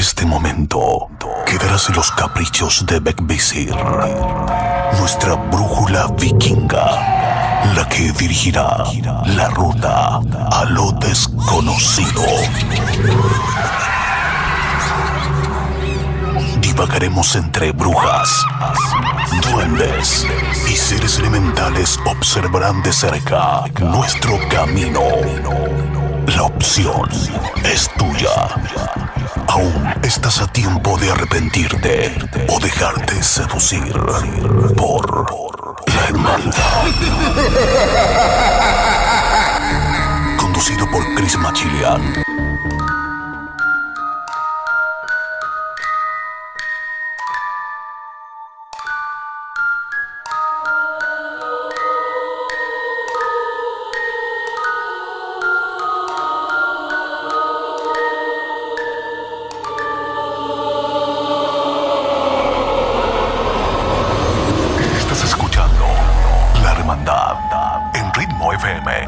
este momento quedarás en los caprichos de Beckvisir, nuestra brújula vikinga, la que dirigirá la ruta a lo desconocido. Divagaremos entre brujas, duendes y seres elementales. Observarán de cerca nuestro camino. La opción es tuya. Aún estás a tiempo de arrepentirte o dejarte seducir por la hermandad. Conducido por Chris Machilian. En Ritmo FM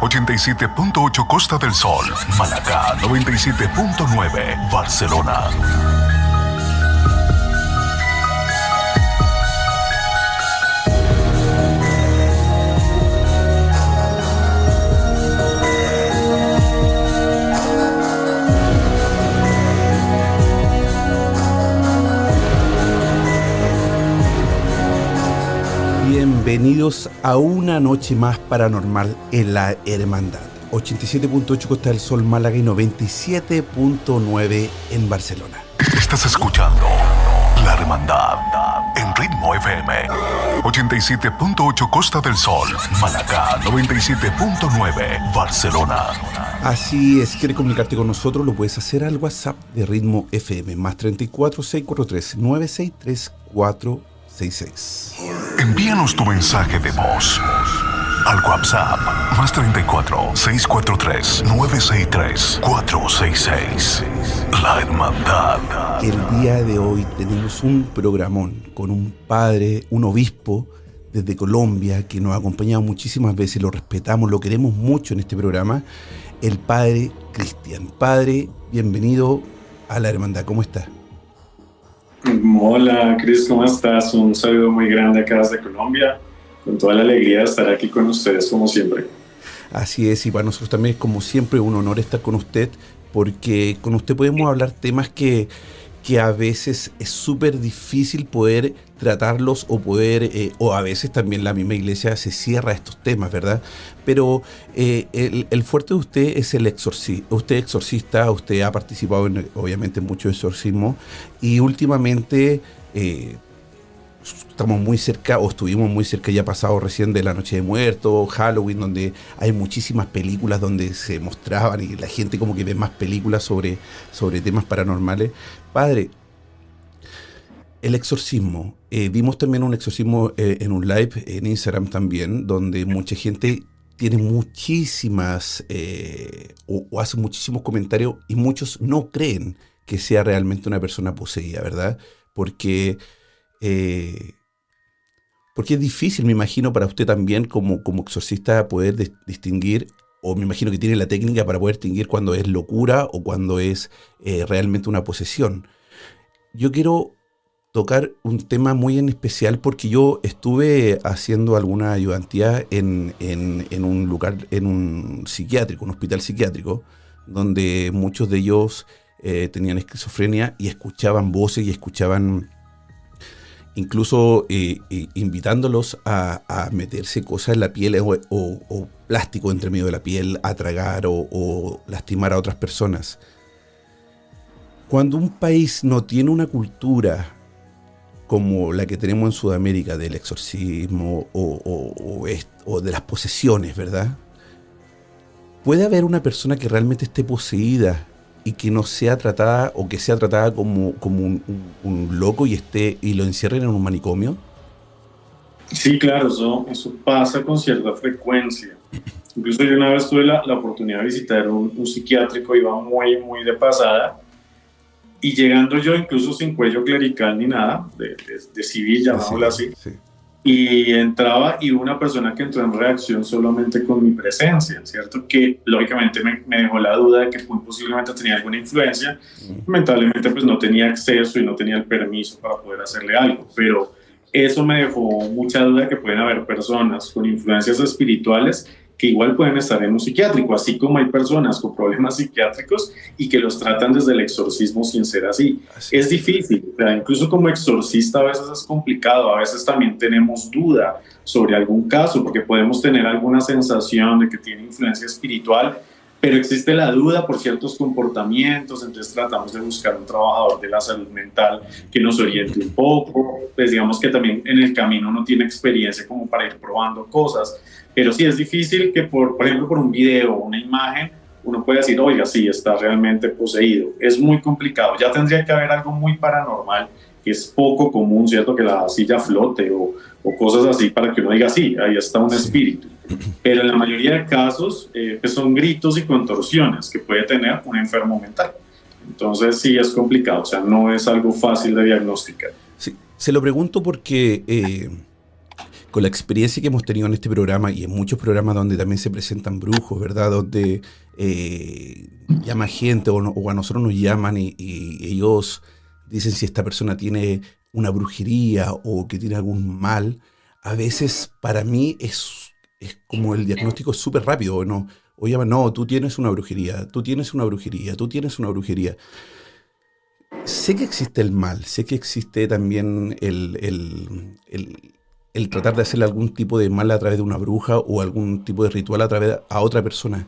87.8 Costa del Sol, Málaga 97.9 Barcelona. Bienvenidos a una noche más paranormal en la Hermandad. 87.8 Costa del Sol, Málaga y 97.9 en Barcelona. Estás escuchando La Hermandad en Ritmo FM 87.8 Costa del Sol, Málaga 97.9 Barcelona. Así es, ¿quieres comunicarte con nosotros? Lo puedes hacer al WhatsApp de Ritmo FM, más 34 643 963 466. Envíanos tu mensaje de voz al WhatsApp más 34 643 963 466. La Hermandad. El día de hoy tenemos un programón con un padre, un obispo desde Colombia que nos ha acompañado muchísimas veces, lo respetamos, lo queremos mucho en este programa, el padre Cristian. Padre, bienvenido a la Hermandad, ¿cómo está? Hola, Cris, ¿cómo estás? Un saludo muy grande acá desde Colombia, con toda la alegría de estar aquí con ustedes como siempre. Así es, y para nosotros también es como siempre un honor estar con usted, porque con usted podemos hablar temas que a veces es súper difícil poder tratarlos o o a veces también la misma iglesia se cierra a estos temas, ¿verdad? Pero el fuerte de usted es el exorcismo. Usted es exorcista, usted ha participado obviamente en muchos exorcismos y últimamente estamos muy cerca, o estuvimos muy cerca, ya pasado recién de la Noche de Muertos, Halloween, donde hay muchísimas películas donde se mostraban y la gente como que ve más películas sobre temas paranormales. Padre, el exorcismo, vimos también un exorcismo en un live en Instagram también, donde mucha gente tiene muchísimas, o hace muchísimos comentarios y muchos no creen que sea realmente una persona poseída, ¿verdad? Porque es difícil, me imagino, para usted también como exorcista poder distinguir, o me imagino que tiene la técnica para poder distinguir cuando es locura o cuando es realmente una posesión. Yo quiero tocar un tema muy en especial porque yo estuve haciendo alguna ayudantía en un lugar, en un psiquiátrico, un hospital psiquiátrico, donde muchos de ellos tenían esquizofrenia y escuchaban voces y escuchaban incluso invitándolos a meterse cosas en la piel o plástico entre medio de la piel, a tragar o lastimar a otras personas. Cuando un país no tiene una cultura como la que tenemos en Sudamérica del exorcismo o de las posesiones, ¿verdad? ¿Puede haber una persona que realmente esté poseída y que no sea tratada, o que sea tratada como un loco y lo encierren en un manicomio? Sí, claro, eso pasa con cierta frecuencia. Incluso yo una vez tuve la oportunidad de visitar un psiquiátrico, iba muy, muy de pasada, y llegando yo incluso sin cuello clerical ni nada, de civil, llamámoslo así, sí. y entraba y una persona que entró en reacción solamente con mi presencia, ¿cierto? Que lógicamente me dejó la duda de que muy posiblemente tenía alguna influencia. Lamentablemente pues no tenía acceso y no tenía el permiso para poder hacerle algo, pero eso me dejó mucha duda de que pueden haber personas con influencias espirituales que igual pueden estar en un psiquiátrico, así como hay personas con problemas psiquiátricos y que los tratan desde el exorcismo sin ser así. Es difícil, incluso como exorcista a veces es complicado, a veces también tenemos duda sobre algún caso, porque podemos tener alguna sensación de que tiene influencia espiritual, pero existe la duda por ciertos comportamientos, entonces tratamos de buscar un trabajador de la salud mental que nos oriente un poco, pues digamos que también en el camino uno tiene experiencia como para ir probando cosas, pero sí es difícil que por ejemplo por un video o una imagen uno puede decir, oiga, sí, está realmente poseído. Es muy complicado, ya tendría que haber algo muy paranormal, que es poco común, ¿cierto? Que la silla flote o cosas así para que uno diga, sí, ahí está un espíritu. Pero en la mayoría de casos pues son gritos y contorsiones que puede tener un enfermo mental. Entonces sí es complicado, o sea, no es algo fácil de diagnosticar. Sí, se lo pregunto porque con la experiencia que hemos tenido en este programa y en muchos programas donde también se presentan brujos, ¿verdad? Donde llama gente o a nosotros nos llaman y ellos dicen si esta persona tiene una brujería o que tiene algún mal. A veces para mí es como el diagnóstico es súper rápido, ¿no? O llaman, no, tú tienes una brujería, tú tienes una brujería, tú tienes una brujería. Sé que existe el mal, sé que existe también el tratar de hacerle algún tipo de mal a través de una bruja o algún tipo de ritual a otra persona.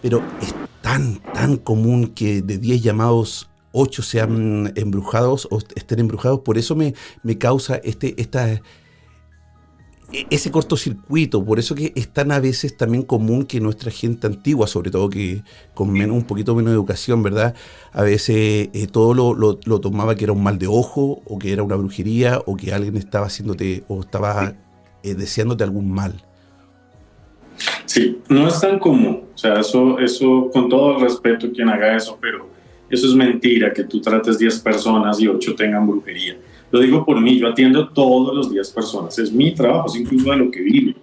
Pero es tan común que de 10 llamados, 8 sean embrujados o estén embrujados. Por eso me causa ese cortocircuito. Por eso que es tan a veces también común que nuestra gente antigua, sobre todo que con un poquito menos de educación, ¿verdad? A veces todo lo tomaba que era un mal de ojo o que era una brujería o que alguien estaba haciéndote o estaba deseándote algún mal. Sí, no es tan común, o sea, eso con todo el respeto a quien haga eso, pero eso es mentira, que tú trates 10 personas y 8 tengan brujería. Lo digo por mí, yo atiendo todos los días personas, es mi trabajo, es incluso de lo que vivo.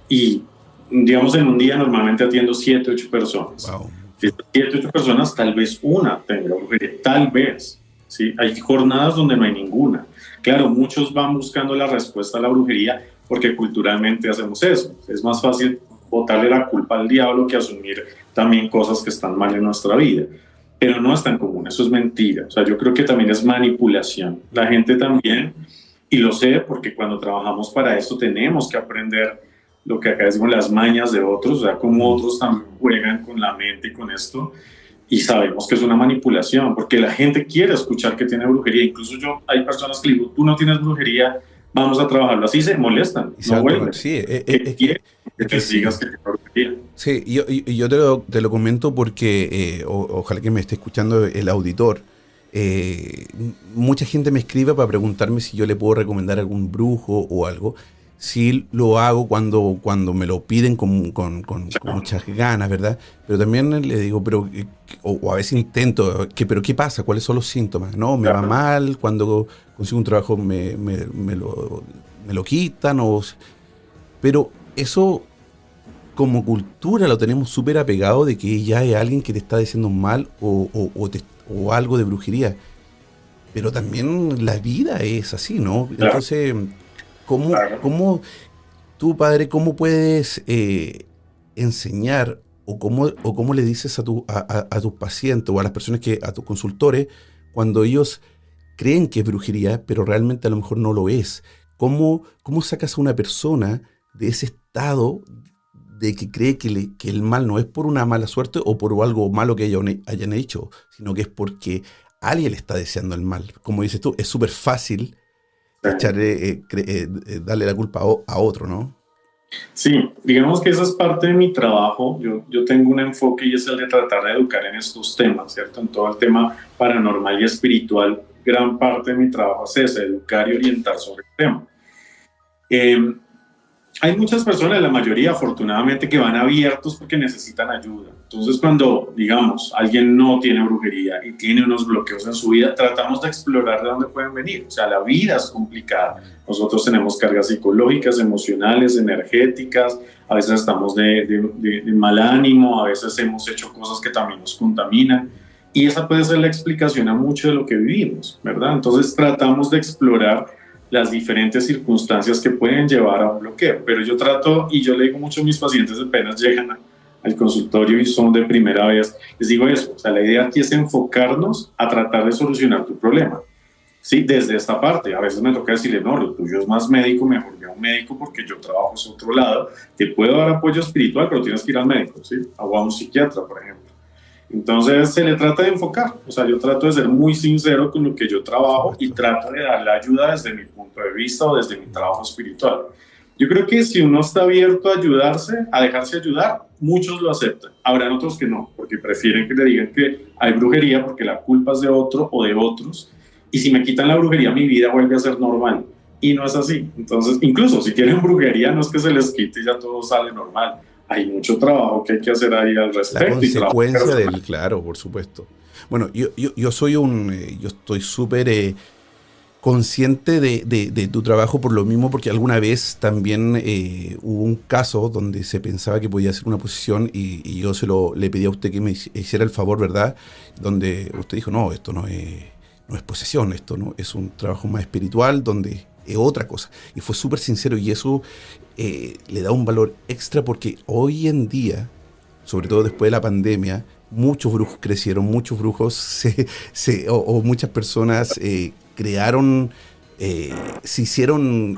Y digamos en un día normalmente atiendo 7, 8 personas. Wow. De estas 7, 8 personas tal vez una tenga brujería, tal vez. ¿Sí? Hay jornadas donde no hay ninguna. Claro, muchos van buscando la respuesta a la brujería porque culturalmente hacemos eso. Es más fácil botarle la culpa al diablo que asumir también cosas que están mal en nuestra vida. Pero no es tan común, eso es mentira. O sea, yo creo que también es manipulación. La gente también, y lo sé porque cuando trabajamos para esto tenemos que aprender lo que acá decimos las mañas de otros, o sea, cómo otros también juegan con la mente y con esto. Y sabemos que es una manipulación, porque la gente quiere escuchar que tiene brujería. Incluso hay personas que digo, tú no tienes brujería, vamos a trabajarlo. Así se molestan, no vuelven. Sí, que te digas que tiene brujería. Sí, yo te lo comento porque ojalá que me esté escuchando el auditor. Mucha gente me escribe para preguntarme si yo le puedo recomendar algún brujo o algo. Sí lo hago cuando me lo piden con muchas ganas, ¿verdad? Pero también le digo, o a veces intento, pero ¿qué pasa? ¿Cuáles son los síntomas? No, me va mal, cuando consigo un trabajo me lo quitan, pero eso como cultura lo tenemos súper apegado de que ya hay alguien que te está diciendo un mal o algo de brujería. Pero también la vida es así, ¿no? Entonces, ¿cómo tú, padre, cómo puedes enseñar o cómo le dices a tus pacientes o a las personas a tus consultores cuando ellos creen que es brujería, pero realmente a lo mejor no lo es? ¿Cómo sacas a una persona de ese estado de que cree que el mal no es por una mala suerte o por algo malo que hayan hecho, sino que es porque alguien le está deseando el mal? Como dices tú, es súper fácil darle la culpa a otro, ¿no? Sí, digamos que esa es parte de mi trabajo. Yo tengo un enfoque y es el de tratar de educar en estos temas, ¿cierto? En todo el tema paranormal y espiritual, gran parte de mi trabajo es ese, educar y orientar sobre el tema. Hay muchas personas, la mayoría afortunadamente, que van abiertos porque necesitan ayuda. Entonces, cuando, digamos, alguien no tiene brujería y tiene unos bloqueos en su vida, tratamos de explorar de dónde pueden venir. O sea, la vida es complicada. Nosotros tenemos cargas psicológicas, emocionales, energéticas. A veces estamos de mal ánimo, a veces hemos hecho cosas que también nos contaminan. Y esa puede ser la explicación a mucho de lo que vivimos, ¿verdad? Entonces, tratamos de explorar las diferentes circunstancias que pueden llevar a un bloqueo. Pero yo trato, y yo le digo mucho a mis pacientes apenas llegan al consultorio y son de primera vez, les digo eso, o sea, la idea aquí es enfocarnos a tratar de solucionar tu problema. Sí, desde esta parte, a veces me toca decirle, no, lo tuyo es más médico, mejor ve a un médico porque yo trabajo en otro lado, te puedo dar apoyo espiritual, pero tienes que ir al médico, ¿sí? O a un psiquiatra, por ejemplo. Entonces se le trata de enfocar, o sea, yo trato de ser muy sincero con lo que yo trabajo y trato de darle ayuda desde mi punto de vista o desde mi trabajo espiritual. Yo creo que si uno está abierto a ayudarse, a dejarse ayudar, muchos lo aceptan. Habrán otros que no, porque prefieren que le digan que hay brujería porque la culpa es de otro o de otros. Y si me quitan la brujería, mi vida vuelve a ser normal. Y no es así. Entonces, incluso si tienen brujería, no es que se les quite y ya todo sale normal. Hay mucho trabajo que hay que hacer ahí al respecto. La consecuencia del, claro, por supuesto. Bueno, yo soy yo estoy súper consciente de tu trabajo por lo mismo, porque alguna vez también hubo un caso donde se pensaba que podía hacer una posesión y yo le pedí a usted que me hiciera el favor, ¿verdad? Donde usted dijo, no, esto no es posesión, esto no es un trabajo más espiritual, donde es otra cosa. Y fue súper sincero y eso le da un valor extra porque hoy en día, sobre todo después de la pandemia, muchos brujos crecieron, muchos brujos o muchas personas crearon, se hicieron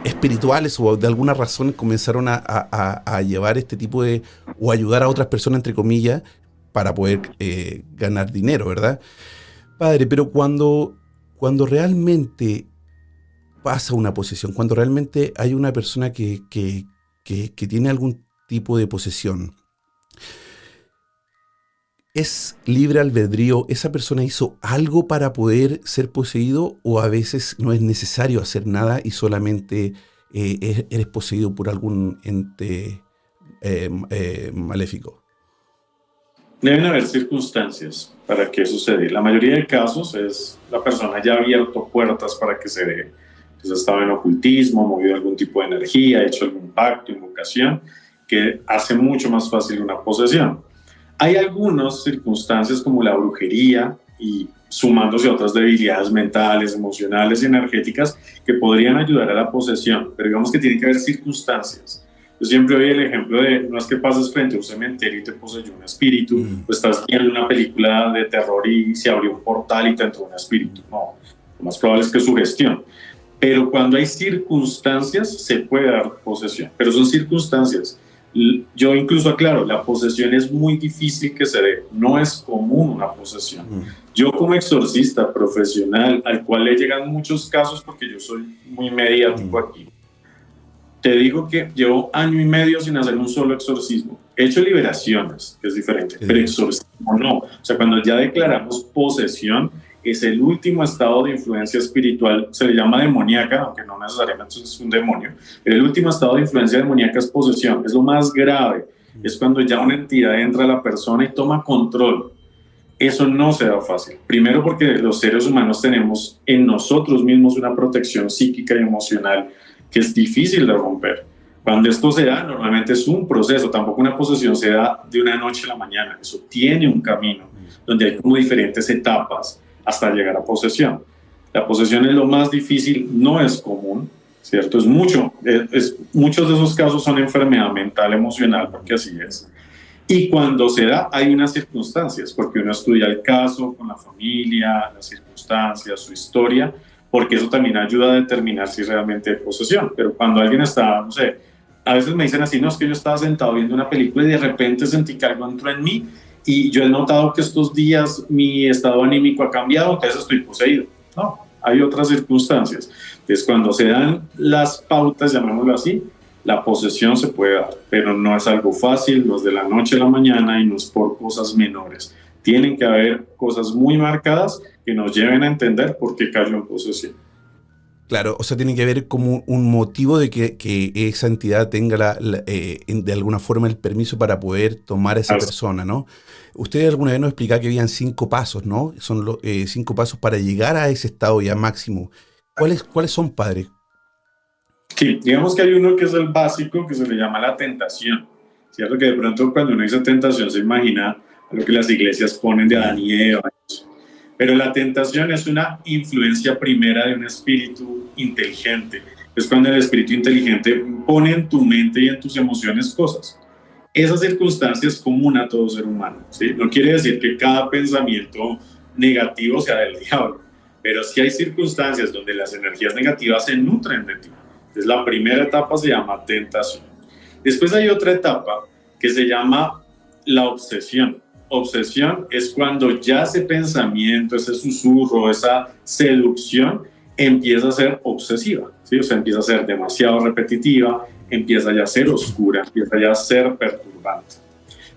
espirituales o de alguna razón comenzaron a llevar este tipo de, o ayudar a otras personas, entre comillas, para poder ganar dinero, ¿verdad? Padre, pero cuando realmente pasa una posesión, cuando realmente hay una persona que tiene algún tipo de posesión, ¿es libre albedrío? ¿Esa persona hizo algo para poder ser poseído o a veces no es necesario hacer nada y solamente eres poseído por algún ente maléfico? Deben haber circunstancias para que eso se dé. La mayoría de casos es la persona ya ha abierto puertas para que se dé. Entonces estaba en ocultismo, movido algún tipo de energía, hecho algún pacto, invocación, que hace mucho más fácil una posesión. Hay algunas circunstancias como la brujería y sumándose a otras debilidades mentales, emocionales y energéticas que podrían ayudar a la posesión, pero digamos que tiene que haber circunstancias. Yo siempre doy el ejemplo de, no es que pases frente a un cementerio y te poseyó un espíritu, o estás viendo una película de terror y se abrió un portal y te entró un espíritu. No, lo más probable es que es sugestión. Pero cuando hay circunstancias, se puede dar posesión, pero son circunstancias. Yo incluso aclaro, la posesión es muy difícil que se dé, no es común una posesión. Yo como exorcista profesional, al cual le llegan muchos casos porque yo soy muy mediático aquí, te digo que llevo 1 año y medio sin hacer un solo exorcismo. He hecho liberaciones, que es diferente, pero exorcismo no. O sea, cuando ya declaramos posesión, es el último estado de influencia espiritual, se le llama demoníaca, aunque no necesariamente es un demonio, pero el último estado de influencia demoníaca es posesión, es lo más grave, es cuando ya una entidad entra a la persona y toma control. Eso no se da fácil, primero porque los seres humanos tenemos en nosotros mismos una protección psíquica y emocional que es difícil de romper. Cuando esto se da, normalmente es un proceso, tampoco una posesión se da de una noche a la mañana, eso tiene un camino, donde hay como diferentes etapas, hasta llegar a posesión. La posesión es lo más difícil, no es común, ¿cierto? Muchos de esos casos son enfermedad mental, emocional, porque así es. Y cuando se da, hay unas circunstancias, porque uno estudia el caso con la familia, las circunstancias, su historia, porque eso también ayuda a determinar si realmente hay posesión. Pero cuando alguien está, no sé, a veces me dicen así, no, es que yo estaba sentado viendo una película y de repente sentí que algo entró en mí, y yo he notado que estos días mi estado anímico ha cambiado, entonces estoy poseído. No, hay otras circunstancias. Entonces, cuando se dan las pautas, llamémoslo así, la posesión se puede dar, pero no es algo fácil, no es de la noche a la mañana y no es por cosas menores. Tienen que haber cosas muy marcadas que nos lleven a entender por qué cayó en posesión. Claro, o sea, tiene que haber como un motivo de que esa entidad tenga de alguna forma el permiso para poder tomar a esa Así. persona, ¿no? Usted alguna vez nos explicaba que habían 5 pasos, ¿no? Son los 5 pasos para llegar a ese estado ya máximo. ¿Cuáles son, padre? Sí, digamos que hay uno que es el básico, que se le llama la tentación, ¿cierto? Que de pronto cuando uno dice tentación se imagina a lo que las iglesias ponen de Adán y Eva. Pero la tentación es una influencia primera de un espíritu inteligente. Es cuando el espíritu inteligente pone en tu mente y en tus emociones cosas. Esa circunstancia es común a todo ser humano, ¿sí? No quiere decir que cada pensamiento negativo sea del diablo, pero sí hay circunstancias donde las energías negativas se nutren de ti. Entonces la primera etapa se llama tentación. Después hay otra etapa que se llama la obsesión. Obsesión es cuando ya ese pensamiento, ese susurro, esa seducción empieza a ser obsesiva, ¿sí? O sea, empieza a ser demasiado repetitiva, empieza ya a ser oscura, empieza ya a ser perturbante.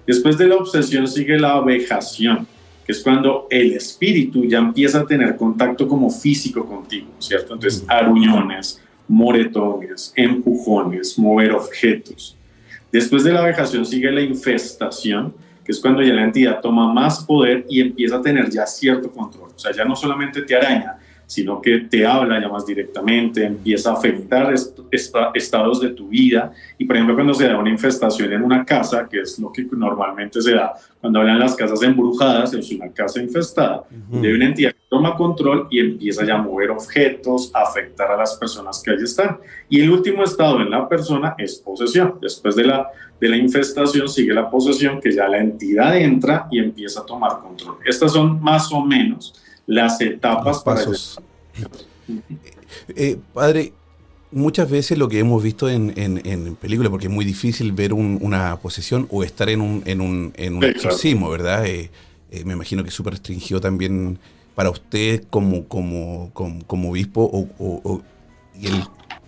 Después de la obsesión sigue la vejación, que es cuando el espíritu ya empieza a tener contacto como físico contigo, ¿cierto? Entonces, aruñones, moretones, empujones, mover objetos. Después de la vejación sigue la infestación, que es cuando ya la entidad toma más poder y empieza a tener ya cierto control. O sea, ya no solamente te araña, sino que te habla ya más directamente, empieza a afectar estados de tu vida. Y por ejemplo, cuando se da una infestación en una casa, que es lo que normalmente se da cuando hablan las casas embrujadas, es una casa infestada, de una entidad que toma control y empieza ya a mover objetos, a afectar a las personas que allí están. Y el último estado en la persona es posesión. Después de la infestación sigue la posesión, que ya la entidad entra y empieza a tomar control. Estas son más o menos las etapas para pasos. Padre, muchas veces lo que hemos visto en películas, porque es muy difícil ver una posesión o estar en un exorcismo, ¿verdad? Me imagino que es súper restringido también para usted como obispo y el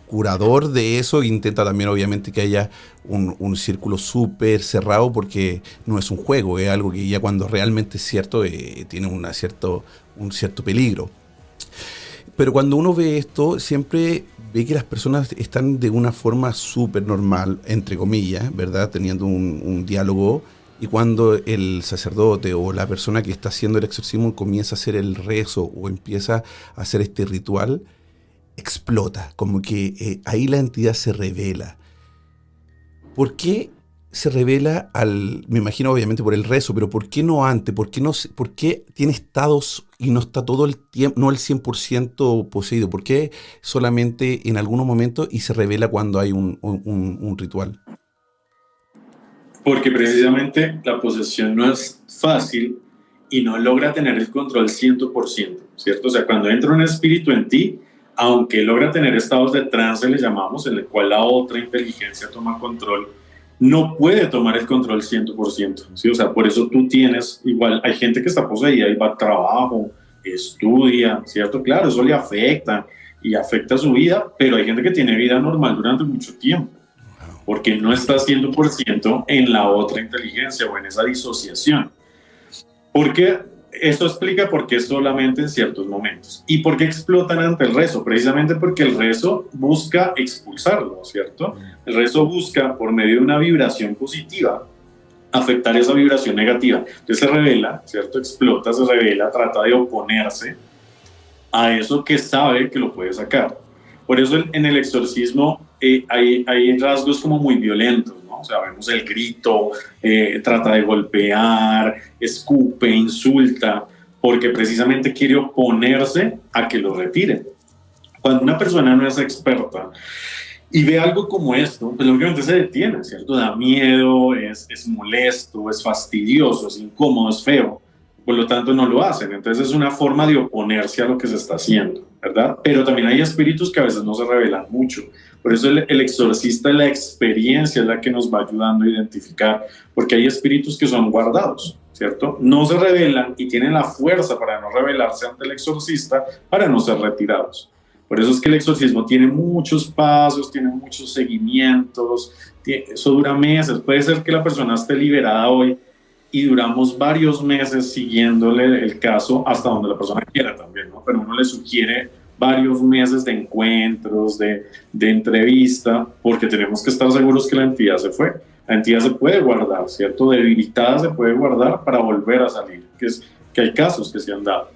curador de eso intenta también obviamente que haya un círculo súper cerrado porque no es un juego, es algo que ya cuando realmente es cierto tiene un cierto peligro. Pero cuando uno ve esto, siempre ve que las personas están de una forma súper normal, entre comillas, ¿verdad? Teniendo un diálogo, y cuando el sacerdote o la persona que está haciendo el exorcismo comienza a hacer el rezo o empieza a hacer este ritual, explota, como que ahí la entidad se revela. ¿Por qué se revela me imagino obviamente por el rezo, pero ¿por qué no antes? ¿Por qué tiene estados y no está todo el tiempo, no el 100% poseído? ¿Por qué solamente en algunos momentos y se revela cuando hay un ritual? Porque precisamente la posesión no es fácil y no logra tener el control 100%, ¿cierto? O sea, cuando entra un espíritu en ti, aunque logra tener estados de trance, le llamamos, en el cual la otra inteligencia toma control, no puede tomar el control 100%, ¿sí? O sea, por eso tú tienes, igual, hay gente que está poseída y va al trabajo, estudia, ¿cierto? Claro, eso le afecta y afecta su vida, pero hay gente que tiene vida normal durante mucho tiempo, porque no está 100% en la otra inteligencia o en esa disociación. Porque eso explica por qué solamente en ciertos momentos. ¿Y por qué explotan ante el rezo? Precisamente porque el rezo busca expulsarlo, ¿cierto? El rezo busca, por medio de una vibración positiva, afectar esa vibración negativa. Entonces se revela, ¿cierto? Explota, se revela, trata de oponerse a eso que sabe que lo puede sacar. Por eso en el exorcismo hay rasgos como muy violentos, ¿no? O sea, vemos el grito, trata de golpear, escupe, insulta, porque precisamente quiere oponerse a que lo retiren. Cuando una persona no es experta y ve algo como esto, pues lógicamente se detiene, ¿cierto? Da miedo, es molesto, es fastidioso, es incómodo, es feo. Por lo tanto, no lo hacen. Entonces, es una forma de oponerse a lo que se está haciendo, ¿verdad? Pero también hay espíritus que a veces no se revelan mucho. Por eso el exorcista, la experiencia es la que nos va ayudando a identificar, porque hay espíritus que son guardados, ¿cierto? No se revelan y tienen la fuerza para no revelarse ante el exorcista, para no ser retirados. Por eso es que el exorcismo tiene muchos pasos, tiene muchos seguimientos, eso dura meses. Puede ser que la persona esté liberada hoy y duramos varios meses siguiéndole el caso hasta donde la persona quiera también, ¿no? Pero uno le sugiere varios meses de encuentros, de entrevista, porque tenemos que estar seguros que la entidad se fue. La entidad se puede guardar, ¿cierto? Debilitada se puede guardar para volver a salir, que hay casos que se han dado.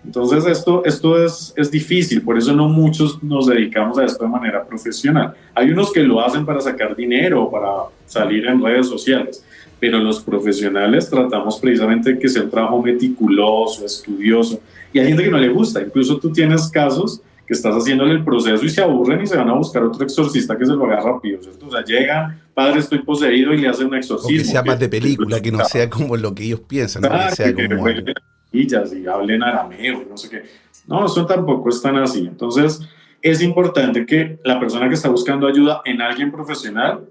Entonces esto es difícil, por eso no muchos nos dedicamos a esto de manera profesional. Hay unos que lo hacen para sacar dinero, para salir en redes sociales, pero los profesionales tratamos precisamente de que sea un trabajo meticuloso, estudioso, y hay gente que no le gusta. Incluso tú tienes casos que estás haciéndole el proceso y se aburren y se van a buscar otro exorcista que se lo haga rápido, ¿cierto? O sea, llega, padre, estoy poseído, y le hacen un exorcismo. O que sea más de película, que no sea como lo que ellos piensan, ¿no? Que sea como... y hablen arameo, no sé qué. No, eso tampoco es tan así. Entonces, es importante que la persona que está buscando ayuda en alguien profesional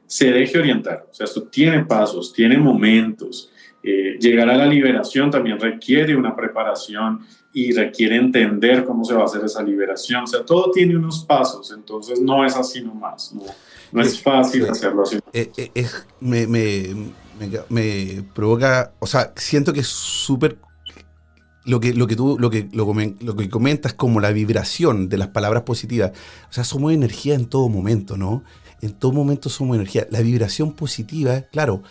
se deje orientar. O sea, esto tiene pasos, tiene momentos. Llegar a la liberación también requiere una preparación y requiere entender cómo se va a hacer esa liberación. O sea, todo tiene unos pasos, entonces no es así nomás. No es fácil hacerlo así. Me provoca, o sea, siento que es súper... Lo que comentas como la vibración de las palabras positivas. O sea, somos energía en todo momento, ¿no? En todo momento somos energía. La vibración positiva, claro,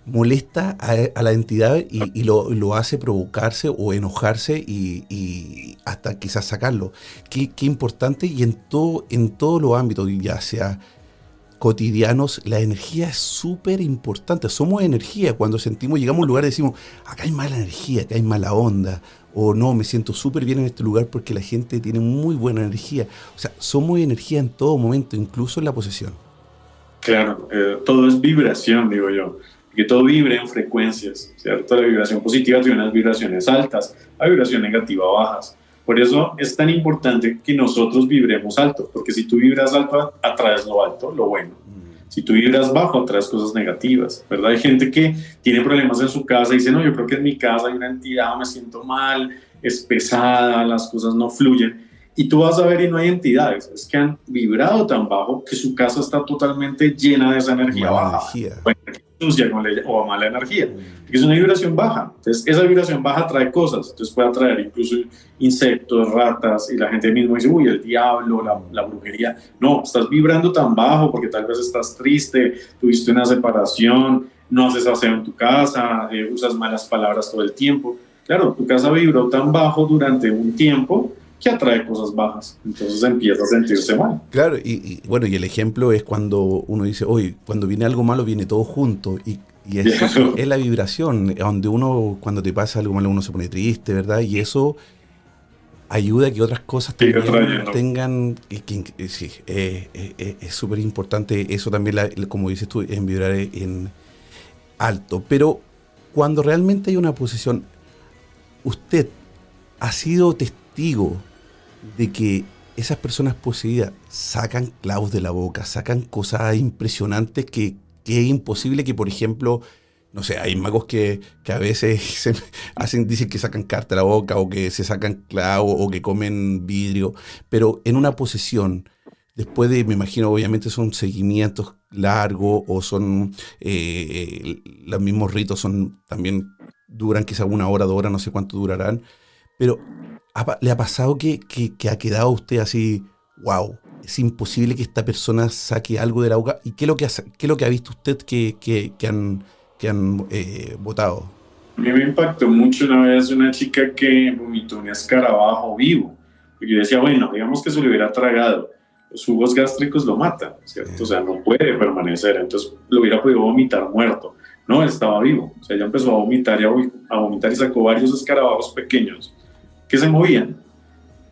molesta a la entidad y lo hace provocarse o enojarse y hasta quizás sacarlo. Qué importante, y en todos los ámbitos, ya sea cotidianos, la energía es súper importante. Somos energía. Cuando llegamos a un lugar y decimos, acá hay mala energía, acá hay mala onda, o no, me siento súper bien en este lugar porque la gente tiene muy buena energía. O sea, somos energía en todo momento, incluso en la posesión. Claro, todo es vibración, digo yo, que todo vibre en frecuencias, ¿cierto? La vibración positiva tiene unas vibraciones altas, la vibración negativa bajas. Por eso es tan importante que nosotros vibremos alto, porque si tú vibras alto, atraes lo alto, lo bueno. Si tú vibras bajo, atraes cosas negativas, ¿verdad? Hay gente que tiene problemas en su casa y dice, no, yo creo que en mi casa hay una entidad, me siento mal, es pesada, las cosas no fluyen. Y tú vas a ver y no hay entidades, es que han vibrado tan bajo que su casa está totalmente llena de esa energía baja. Sucia o mala energía, porque es una vibración baja. Entonces, esa vibración baja trae cosas, entonces puede atraer incluso insectos, ratas, y la gente mismo dice, uy, el diablo, la brujería. No, estás vibrando tan bajo porque tal vez estás triste, tuviste una separación, no haces aseo en tu casa, usas malas palabras todo el tiempo. Claro, tu casa vibró tan bajo durante un tiempo que atrae cosas bajas, entonces empieza a sentirse mal. Claro, y bueno, y el ejemplo es cuando uno dice, oye, cuando viene algo malo viene todo junto, y eso es la vibración, donde uno, cuando te pasa algo malo, uno se pone triste, ¿verdad? Y eso ayuda a que otras cosas también tengan, sí, es súper importante eso también, como dices tú, en vibrar en alto. Pero cuando realmente hay una posesión, usted ha sido testigo de que esas personas poseídas sacan clavos de la boca, sacan cosas impresionantes que es imposible que, por ejemplo, no sé, hay magos que a veces dicen que sacan carta de la boca, o que se sacan clavos, o que comen vidrio, pero en una posesión, después de, me imagino, obviamente son seguimientos largos, o son los mismos ritos también duran quizá 1 hora, 2 horas, no sé cuánto durarán, pero ¿le ha pasado que ha quedado usted así, wow, es imposible que esta persona saque algo de la boca? ¿Y qué es lo que ha visto usted que han votado? A mí me impactó mucho una vez una chica que vomitó un escarabajo vivo. Y yo decía, bueno, digamos que se lo hubiera tragado, los jugos gástricos lo matan, ¿cierto? O sea, no puede permanecer, entonces lo hubiera podido vomitar muerto. No, él estaba vivo. O sea, ella empezó a vomitar y sacó varios escarabajos pequeños que se movían.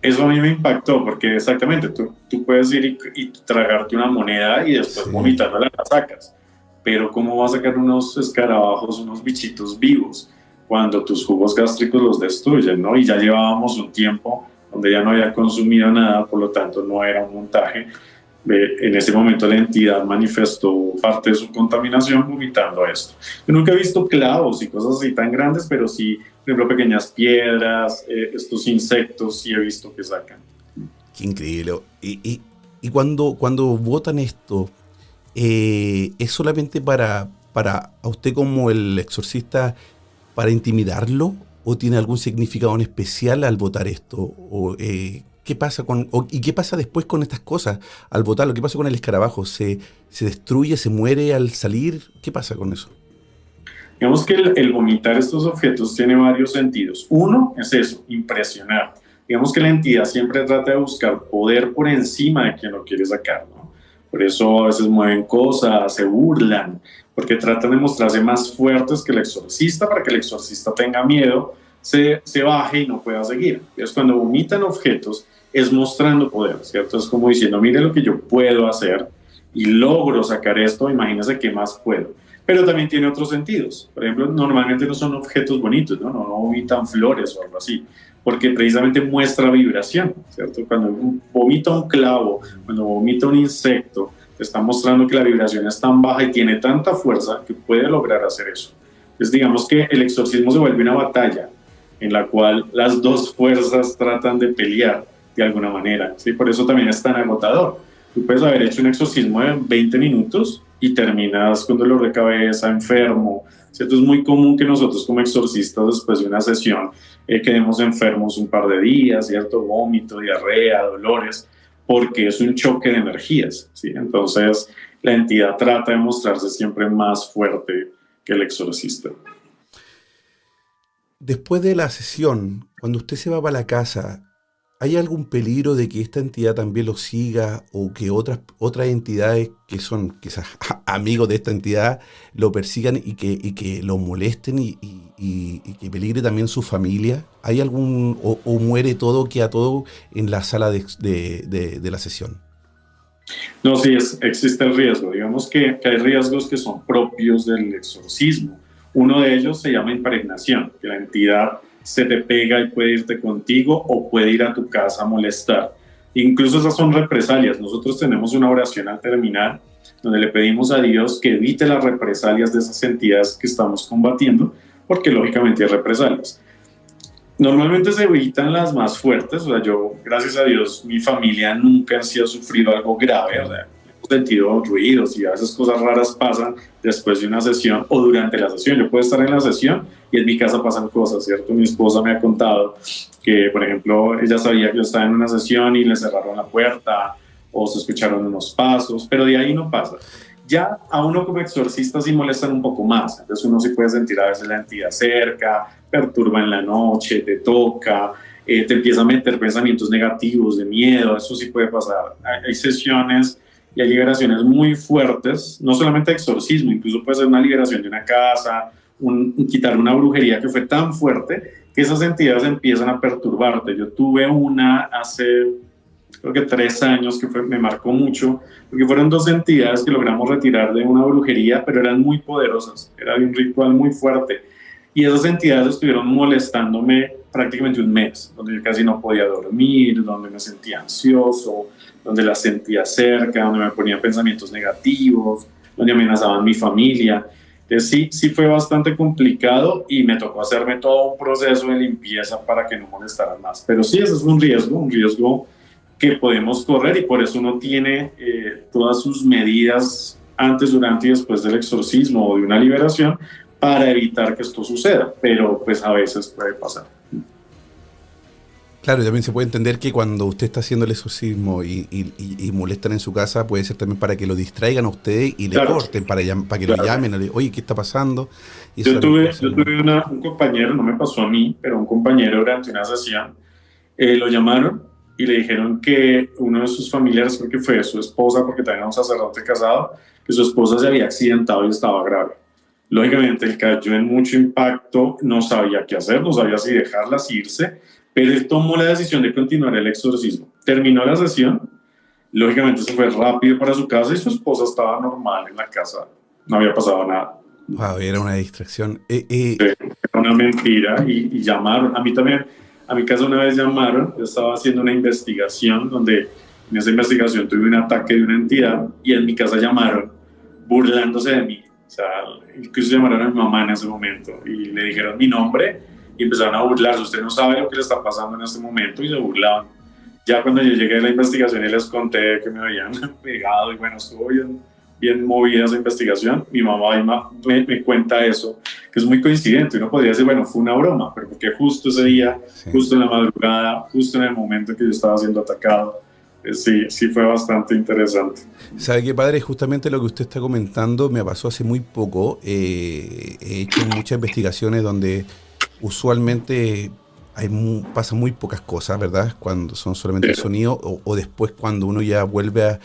Eso a mí me impactó, porque exactamente, tú puedes ir y tragarte una moneda y después vomitarla la sacas, pero ¿cómo vas a sacar unos escarabajos, unos bichitos vivos, cuando tus jugos gástricos los destruyen, ¿no? Y ya llevábamos un tiempo donde ya no había consumido nada, por lo tanto no era un montaje. En ese momento la entidad manifestó parte de su contaminación vomitando esto. Yo nunca he visto clavos y cosas así tan grandes, pero sí, por ejemplo, pequeñas piedras, estos insectos sí he visto que sacan. Qué increíble. Y cuando votan esto, ¿es solamente para a usted como el exorcista, para intimidarlo, o tiene algún significado en especial al votar esto? ¿O ¿Qué pasa y qué pasa después con estas cosas al botarlo? ¿Qué pasa con el escarabajo? ¿Se destruye, se muere al salir? ¿Qué pasa con eso? Digamos que el vomitar estos objetos tiene varios sentidos. Uno es eso, impresionar. Digamos que la entidad siempre trata de buscar poder por encima de quien lo quiere sacar, ¿no? Por eso a veces mueven cosas, se burlan, porque tratan de mostrarse más fuertes que el exorcista para que el exorcista tenga miedo, se baje y no pueda seguir. Entonces, cuando vomitan objetos, es mostrando poder, ¿cierto? Es como diciendo, mire lo que yo puedo hacer y logro sacar esto, imagínense qué más puedo. Pero también tiene otros sentidos. Por ejemplo, normalmente no son objetos bonitos, ¿no? No vomitan flores o algo así, porque precisamente muestra vibración, ¿cierto? Cuando vomita un clavo, cuando vomita un insecto, está mostrando que la vibración es tan baja y tiene tanta fuerza que puede lograr hacer eso. Entonces, digamos que el exorcismo se vuelve una batalla en la cual las dos fuerzas tratan de pelear de alguna manera, ¿sí? Por eso también es tan agotador. Tú puedes haber hecho un exorcismo de 20 minutos y terminas con dolor de cabeza, enfermo, ¿cierto? Es muy común que nosotros como exorcistas después de una sesión quedemos enfermos un par de días, ¿cierto? Vómito, diarrea, dolores, porque es un choque de energías, ¿sí? Entonces la entidad trata de mostrarse siempre más fuerte que el exorcista. Después de la sesión, cuando usted se va para la casa, ¿hay algún peligro de que esta entidad también lo siga o que otras entidades que son quizás amigos de esta entidad lo persigan y que lo molesten y que peligre también su familia? ¿Hay algún o muere todo, queda todo en la sala de la sesión? No, sí, existe el riesgo. Digamos que hay riesgos que son propios del exorcismo. Uno de ellos se llama impregnación, que la entidad se te pega y puede irte contigo o puede ir a tu casa a molestar. Incluso esas son represalias. Nosotros tenemos una oración al terminar donde le pedimos a Dios que evite las represalias de esas entidades que estamos combatiendo, porque lógicamente hay represalias. Normalmente se evitan las más fuertes, o sea, yo, gracias a Dios, mi familia nunca ha sufrido algo grave, ¿verdad? Hemos sentido ruidos y a veces cosas raras pasan después de una sesión o durante la sesión. Yo puedo estar en la sesión y en mi casa pasan cosas, ¿cierto? Mi esposa me ha contado que, por ejemplo, ella sabía que yo estaba en una sesión y le cerraron la puerta o se escucharon unos pasos, pero de ahí no pasa. Ya a uno como exorcista sí molestan un poco más, entonces uno sí puede sentir a veces la entidad cerca, perturba en la noche, te toca, te empieza a meter pensamientos negativos, de miedo, eso sí puede pasar. Hay sesiones y hay liberaciones muy fuertes, no solamente exorcismo, incluso puede ser una liberación de una casa, quitar una brujería que fue tan fuerte que esas entidades empiezan a perturbarte. Yo tuve una hace, creo que 3 años, que me marcó mucho, porque fueron 2 entidades que logramos retirar de una brujería, pero eran muy poderosas, era un ritual muy fuerte. Y esas entidades estuvieron molestándome prácticamente 1 mes, donde yo casi no podía dormir, donde me sentía ansioso, donde las sentía cerca, donde me ponían pensamientos negativos, donde amenazaban mi familia. Entonces sí fue bastante complicado y me tocó hacerme todo un proceso de limpieza para que no molestaran más. Pero sí, ese es un riesgo que podemos correr y por eso uno tiene todas sus medidas antes, durante y después del exorcismo o de una liberación para evitar que esto suceda, pero pues a veces puede pasar. Claro, y también se puede entender que cuando usted está haciendo el exorcismo y molestan en su casa, puede ser también para que lo distraigan a usted y le corten, para que lo llamen, oye, ¿qué está pasando? Y yo tuve un compañero, no me pasó a mí, pero un compañero durante una sesión, lo llamaron y le dijeron que uno de sus familiares, creo que fue su esposa, porque también era un sacerdote casado, que su esposa se había accidentado y estaba grave. Lógicamente él cayó en mucho impacto, no sabía qué hacer, no sabía si dejarla, si irse, pero él tomó la decisión de continuar el exorcismo. Terminó la sesión, lógicamente se fue rápido para su casa y su esposa estaba normal en la casa, no había pasado nada. Wow, era una distracción. Era una mentira y llamaron, a mí también, a mi casa una vez llamaron, yo estaba haciendo una investigación donde en esa investigación tuve un ataque de una entidad y en mi casa llamaron burlándose de mí. O sea, incluso llamaron a mi mamá en ese momento y le dijeron mi nombre y empezaron a burlarse. Usted no sabe lo que le está pasando en este momento, y se burlaban. Ya cuando yo llegué a la investigación y les conté que me habían pegado y bueno, estuvo bien bien movida esa investigación. Mi mamá me cuenta eso, que es muy coincidente. Uno podría decir, bueno, fue una broma, pero porque justo ese día, Sí. justo en la madrugada, justo en el momento que yo estaba siendo atacado, sí fue bastante interesante. ¿Sabe qué, padre? Justamente lo que usted está comentando me pasó hace muy poco. He hecho muchas investigaciones donde usualmente pasan muy pocas cosas, ¿verdad? Cuando son solamente el sonido o después cuando uno ya vuelve a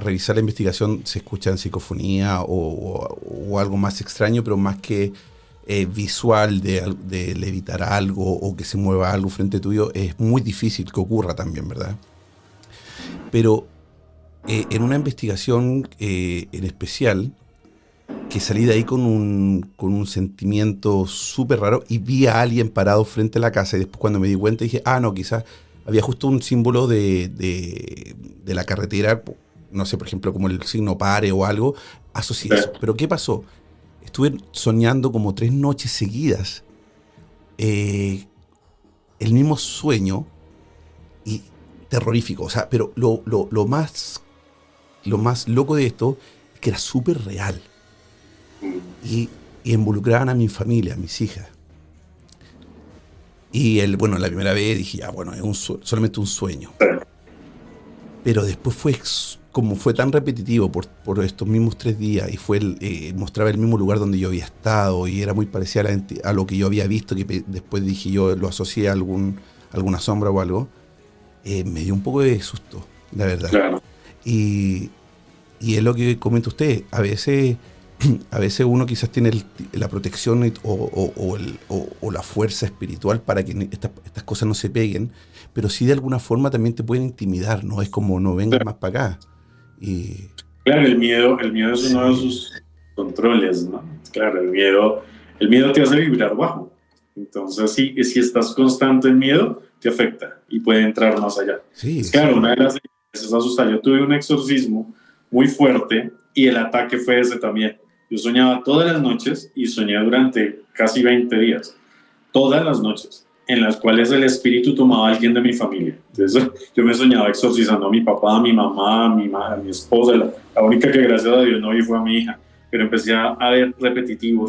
revisar la investigación se escuchan psicofonía o algo más extraño, pero más que visual de levitar algo o que se mueva algo frente tuyo, es muy difícil que ocurra también, ¿verdad? Pero en una investigación en especial, que salí de ahí con un sentimiento súper raro y vi a alguien parado frente a la casa y después cuando me di cuenta dije, no, quizás había justo un símbolo de la carretera, no sé, por ejemplo, como el signo pare o algo, asocié eso. Pero ¿qué pasó? Estuve soñando como 3 noches seguidas el mismo sueño y terrorífico, o sea, pero lo más loco de esto es que era súper real. Y involucraban a mi familia, a mis hijas. Y bueno, la primera vez dije, bueno, es solamente un sueño. Pero después como fue tan repetitivo por estos mismos 3 días y mostraba el mismo lugar donde yo había estado y era muy parecido a lo que yo había visto, que después dije yo lo asocié a alguna sombra o algo, me dio un poco de susto, la verdad. Claro. Y es lo que comenta usted, a veces uno quizás tiene la protección o la fuerza espiritual para que estas cosas no se peguen, pero sí de alguna forma también te pueden intimidar, ¿no? Es como no vengas más para acá. Claro, el miedo es uno de sus controles, ¿no? Claro, el miedo te hace vibrar bajo. Entonces, si estás constante en miedo, te afecta y puede entrar más allá. Sí, claro, una de las es asustar. Yo tuve un exorcismo muy fuerte y el ataque fue ese también. Yo soñaba todas las noches y soñé durante casi 20 días, todas las noches, en las cuales el espíritu tomaba a alguien de mi familia. Entonces yo me soñaba exorcizando a mi papá, a mi mamá, a mi madre, a mi esposa. La única que gracias a Dios no vi fue a mi hija, pero empecé a ver repetitivo.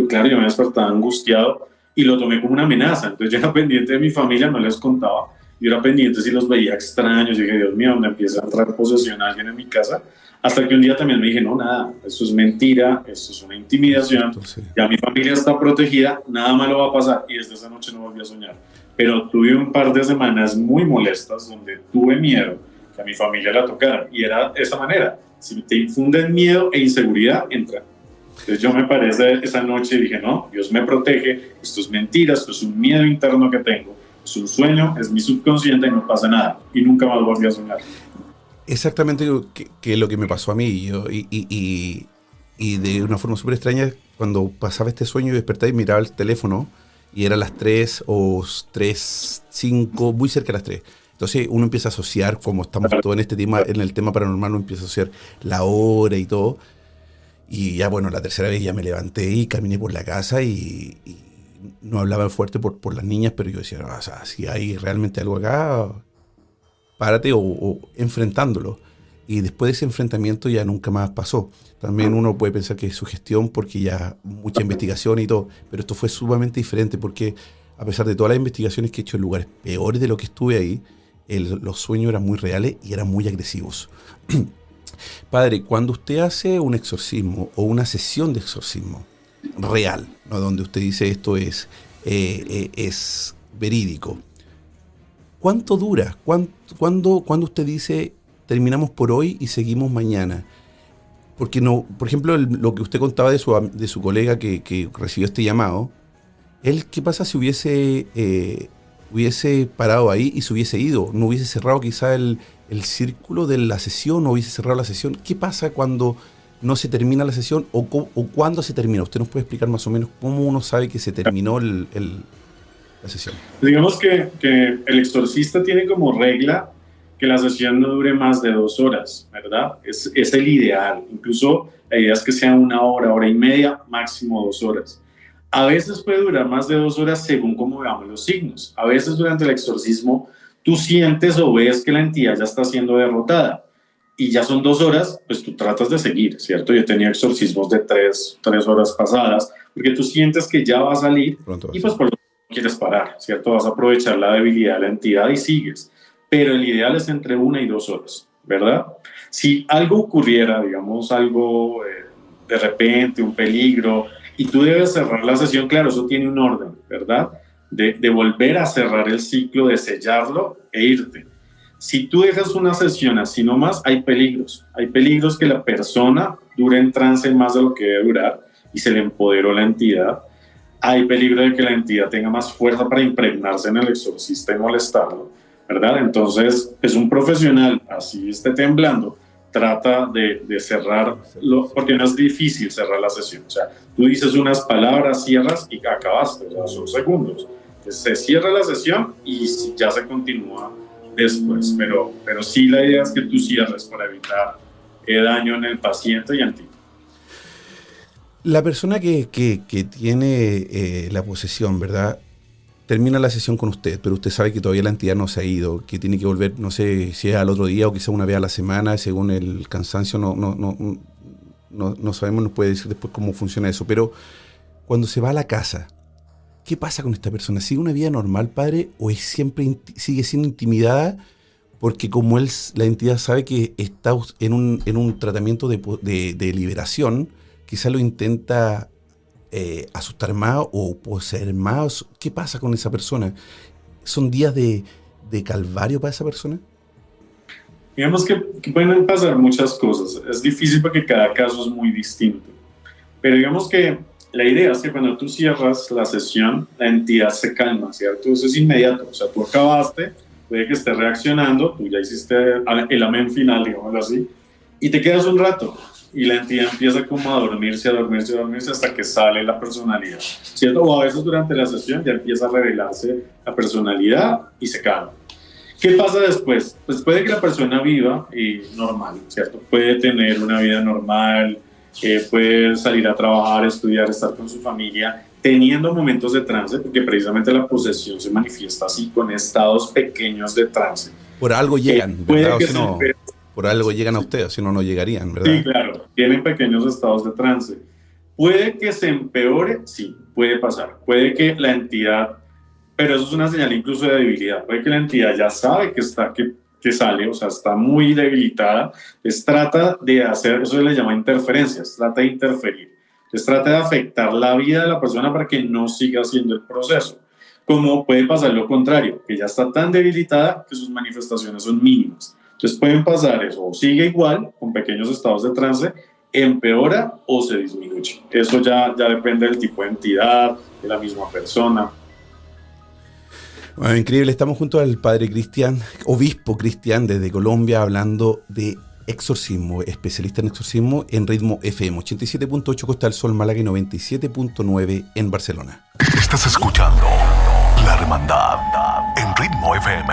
Claro, yo me despertaba angustiado y lo tomé como una amenaza. Entonces yo era pendiente de mi familia, no les contaba. Yo era pendiente si los veía extraños. Yo dije, Dios mío, ¿dónde empieza a entrar posesión a alguien en mi casa? Hasta que un día también me dije, no, nada, esto es mentira, esto es una intimidación, ya mi familia está protegida, nada malo va a pasar, y desde esa noche no volví a soñar. Pero tuve un par de semanas muy molestas donde tuve miedo que a mi familia la tocaran, y era de esa manera, si te infunden miedo e inseguridad, entra. Entonces yo me paré esa noche y dije, no, Dios me protege, esto es mentira, esto es un miedo interno que tengo, es un sueño, es mi subconsciente y no pasa nada, y nunca más volví a soñar. Exactamente que lo que me pasó a mí y de una forma súper extraña, cuando pasaba este sueño y despertaba y miraba el teléfono y era las 3 o 3:05, muy cerca de las 3. Entonces uno empieza a asociar, como estamos todos en este tema, en el tema paranormal, uno empieza a asociar la hora y todo. Y ya bueno, la tercera vez ya me levanté y caminé por la casa y no hablaba fuerte por las niñas, pero yo decía, o sea, si hay realmente algo acá, párate o enfrentándolo. Y después de ese enfrentamiento ya nunca más pasó. También uno puede pensar que es sugestión porque ya mucha investigación y todo, pero esto fue sumamente diferente porque a pesar de todas las investigaciones que he hecho en lugares peores de lo que estuve ahí, los sueños eran muy reales y eran muy agresivos. Padre, cuando usted hace un exorcismo o una sesión de exorcismo real, ¿no? Donde usted dice esto es verídico, ¿cuánto dura? ¿Cuándo usted dice terminamos por hoy y seguimos mañana? Porque no, por ejemplo, lo que usted contaba de su colega que recibió este llamado, ¿qué pasa si hubiese parado ahí y se hubiese ido? ¿No hubiese cerrado quizá el círculo de la sesión? ¿No hubiese cerrado la sesión? ¿Qué pasa cuando no se termina la sesión o cuándo se termina? ¿Usted nos puede explicar más o menos cómo uno sabe que se terminó la sesión? Digamos que el exorcista tiene como regla que la sesión no dure más de 2 horas, ¿verdad? Es el ideal. Incluso la idea es que sea 1 hora, 1:30, máximo 2 horas. A veces puede durar más de 2 horas según cómo veamos los signos. A veces durante el exorcismo tú sientes o ves que la entidad ya está siendo derrotada. y ya son 2 horas, pues tú tratas de seguir, ¿cierto? Yo tenía exorcismos de 3 horas pasadas, porque tú sientes que ya va a salir y pues por lo tanto no quieres parar, ¿cierto? Vas a aprovechar la debilidad de la entidad y sigues. Pero el ideal es entre 1 y 2 horas, ¿verdad? Si algo ocurriera, digamos, algo de repente, un peligro, y tú debes cerrar la sesión, claro, eso tiene un orden, ¿verdad? De volver a cerrar el ciclo, de sellarlo e irte. Si tú dejas una sesión así nomás, hay peligros. Hay peligros que la persona dure en trance más de lo que debe durar y se le empoderó la entidad. Hay peligro de que la entidad tenga más fuerza para impregnarse en el exorcista y molestarlo, ¿verdad? Entonces, es un profesional, así esté temblando, trata de cerrarlo, porque no es difícil cerrar la sesión. O sea, tú dices unas palabras, cierras y acabaste, o sea, son segundos. Entonces, se cierra la sesión y ya se continúa después, pero sí la idea es que tú cierres para evitar daño en el paciente y en ti. La persona que tiene la posesión, ¿verdad? Termina la sesión con usted, pero usted sabe que todavía la entidad no se ha ido, que tiene que volver, no sé si es al otro día o quizá una vez a la semana, según el cansancio, no sabemos, nos puede decir después cómo funciona eso, pero cuando se va a la casa, ¿qué pasa con esta persona? ¿Sigue una vida normal, padre, o sigue siendo intimidada? Porque como la entidad sabe que está en un tratamiento de liberación, quizá lo intenta asustar más o poseer más. ¿Qué pasa con esa persona? ¿Son días de calvario para esa persona? Digamos que pueden pasar muchas cosas. Es difícil porque cada caso es muy distinto. Pero digamos que la idea es que cuando tú cierras la sesión, la entidad se calma, ¿cierto? Eso es inmediato. O sea, tú acabaste, puede que estés reaccionando, tú ya hiciste el amén final, digámoslo así, y te quedas un rato. Y la entidad empieza como a dormirse hasta que sale la personalidad, ¿cierto? O a veces durante la sesión ya empieza a revelarse la personalidad y se calma. ¿Qué pasa después? Pues puede que la persona viva normal, ¿cierto? Puede tener una vida normal, puede salir a trabajar, estudiar, estar con su familia, teniendo momentos de trance, porque precisamente la posesión se manifiesta así, con estados pequeños de trance. Por algo llegan, ¿verdad? O si no, por algo llegan a ustedes, si no, no llegarían, ¿verdad? Sí, claro, tienen pequeños estados de trance. ¿Puede que se empeore? Sí, puede pasar. Puede que la entidad, pero eso es una señal incluso de debilidad, puede que la entidad ya sabe que sale, o sea, está muy debilitada, les trata de hacer, eso se le llama interferencias, trata de interferir, les trata de afectar la vida de la persona para que no siga haciendo el proceso. Como puede pasar lo contrario, que ya está tan debilitada que sus manifestaciones son mínimas. Entonces pueden pasar eso, o sigue igual, con pequeños estados de trance, empeora o se disminuye. Eso ya depende del tipo de entidad, de la misma persona. Bueno, increíble, estamos junto al padre Cristian, obispo Cristian desde Colombia, hablando de exorcismo, especialista en exorcismo en Ritmo FM, 87.8 Costa del Sol, Málaga y 97.9 en Barcelona. Estás escuchando La Hermandad en Ritmo FM,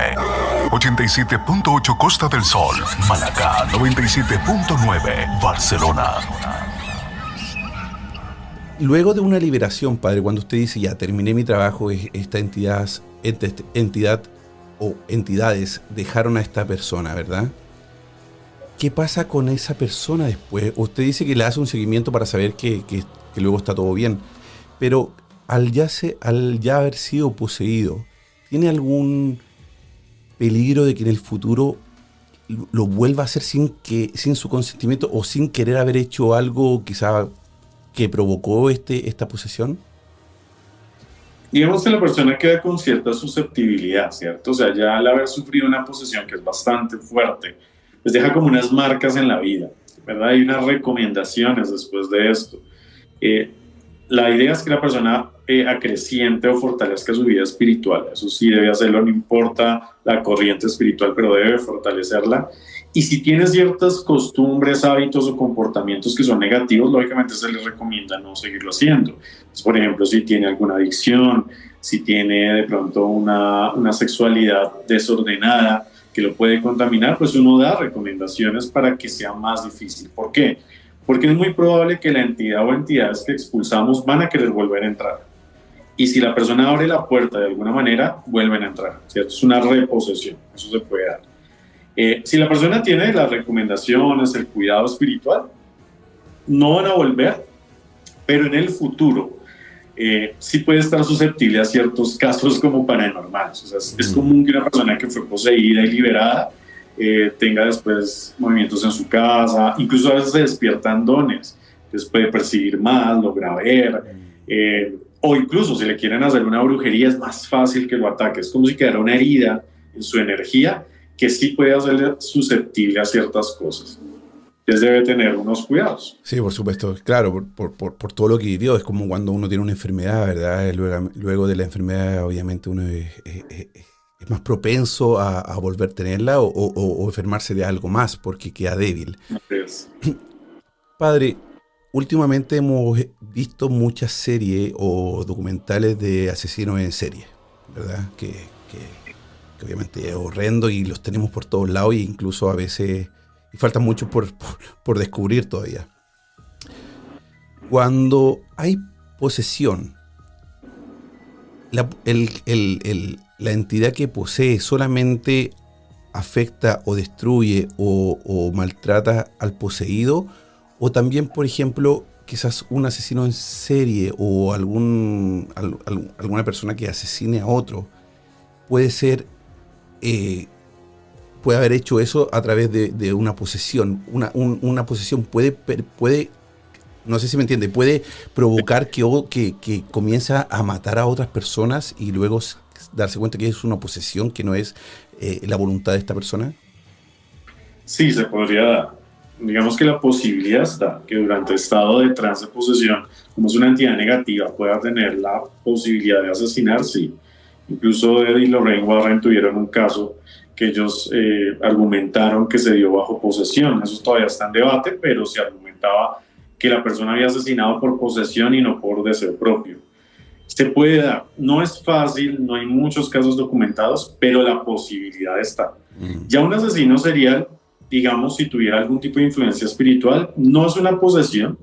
87.8 Costa del Sol, Málaga, 97.9 Barcelona. Luego de una liberación, padre, cuando usted dice, ya terminé mi trabajo, esta entidad o entidades dejaron a esta persona, ¿verdad? ¿Qué pasa con esa persona después? Usted dice que le hace un seguimiento para saber que luego está todo bien, pero al ya haber sido poseído, ¿tiene algún peligro de que en el futuro lo vuelva a hacer sin su consentimiento o sin querer haber hecho algo quizá que provocó esta posesión? Digamos que la persona queda con cierta susceptibilidad, ¿cierto? O sea, ya al haber sufrido una posesión que es bastante fuerte, les deja como unas marcas en la vida, ¿verdad? Hay unas recomendaciones después de esto. La idea es que la persona acreciente o fortalezca su vida espiritual. Eso sí debe hacerlo, no importa la corriente espiritual, pero debe fortalecerla. Y si tiene ciertas costumbres, hábitos o comportamientos que son negativos, lógicamente se les recomienda no seguirlo haciendo. Pues, por ejemplo, si tiene alguna adicción, si tiene de pronto una sexualidad desordenada que lo puede contaminar, pues uno da recomendaciones para que sea más difícil. ¿Por qué? Porque es muy probable que la entidad o entidades que expulsamos van a querer volver a entrar. Y si la persona abre la puerta de alguna manera, vuelven a entrar, ¿cierto? Es una reposesión, eso se puede dar. Si la persona tiene las recomendaciones, el cuidado espiritual, no van a volver, pero en el futuro sí puede estar susceptible a ciertos casos como paranormales. O sea, es común que una persona que fue poseída y liberada tenga después movimientos en su casa, incluso a veces se despiertan dones, entonces puede percibir más, logra ver, o incluso si le quieren hacer una brujería es más fácil que lo ataque, es como si quedara una herida en su energía que sí puede hacerle susceptible a ciertas cosas. Entonces debe tener unos cuidados. Sí, por supuesto, claro, por todo lo que vivió, es como cuando uno tiene una enfermedad, ¿verdad? Luego de la enfermedad, obviamente uno es más propenso a volver a tenerla o enfermarse de algo más porque queda débil. Entonces, Padre, últimamente hemos visto muchas series o documentales de asesinos en serie, ¿verdad? Que obviamente es horrendo y los tenemos por todos lados e incluso a veces y falta mucho por descubrir todavía. Cuando hay posesión, la entidad que posee solamente afecta o destruye o maltrata al poseído, o también, por ejemplo, quizás un asesino en serie o alguna persona que asesine a otro puede ser puede haber hecho eso a través de una posesión. Una posesión puede, no sé si me entiende, puede provocar que comienza a matar a otras personas y luego darse cuenta que es una posesión, que no es la voluntad de esta persona. sí, se podría dar. Digamos que la posibilidad está que durante el estado de trance de posesión, como es una entidad negativa, pueda tener la posibilidad de asesinar, sí. Incluso Ed y Lorraine Warren tuvieron un caso que ellos argumentaron que se dio bajo posesión. Eso todavía está en debate, pero se argumentaba que la persona había asesinado por posesión y no por deseo propio. Se puede dar. No es fácil, no hay muchos casos documentados, pero la posibilidad está. Ya un asesino serial, digamos, si tuviera algún tipo de influencia espiritual, no es una posesión,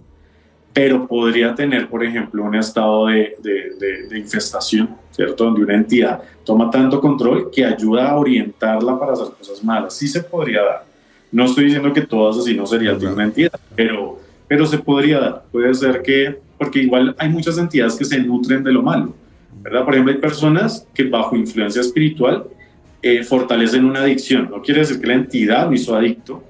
pero podría tener, por ejemplo, un estado de infestación, ¿cierto? Donde una entidad toma tanto control que ayuda a orientarla para hacer cosas malas. Sí se podría dar. No estoy diciendo que todo asesino serial tiene una entidad, pero se podría dar. Puede ser que, porque igual hay muchas entidades que se nutren de lo malo, ¿verdad? Por ejemplo, hay personas que bajo influencia espiritual fortalecen una adicción. No quiere decir que la entidad lo hizo adicto,